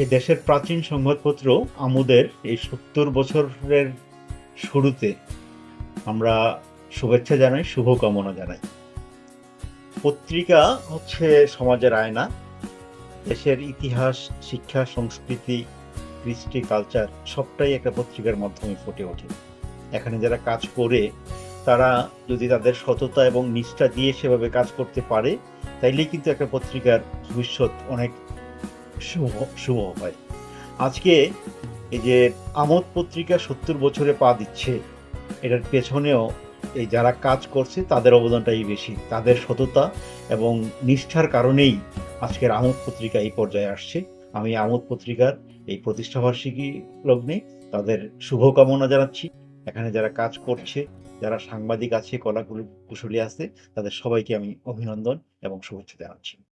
এই দেশের প্রাচীন সংবাদপত্র আমুদের এই ৭০ বছরের শুরুতে আমরা শুভেচ্ছা জানাই, শুভকামনা জানাই। পত্রিকা হচ্ছে সমাজের আয়না। দেশের ইতিহাস, শিক্ষা, সংস্কৃতি, কৃষ্টি, কালচার সবটাই একটা পত্রিকার মাধ্যমে ফুটে ওঠে। এখানে যারা কাজ করে তারা যদি তাদের সততা এবং নিষ্ঠা দিয়ে সেভাবে কাজ করতে পারে, তাইলেই কিন্তু একটা পত্রিকার ভবিষ্যৎ অনেক শুভ শুভ হয়। আজকে এই যে আমোদ পত্রিকা ৭০ বছরে পা দিচ্ছে, এটার পেছনেও এই যারা কাজ করছে তাদের অবদানটাই বেশি। তাদের সততা এবং নিষ্ঠার কারণেই আজকের আমোদ পত্রিকা এই পর্যায়ে আসছে। আমি আমোদ পত্রিকার এই প্রতিষ্ঠাবার্ষিকী লগ্নে তাদের শুভকামনা জানাচ্ছি। এখানে যারা কাজ করছে, যারা সাংবাদিক আছে, কলা কুশলী আছে, তাদের সবাইকে আমি অভিনন্দন এবং শুভেচ্ছা জানাচ্ছি।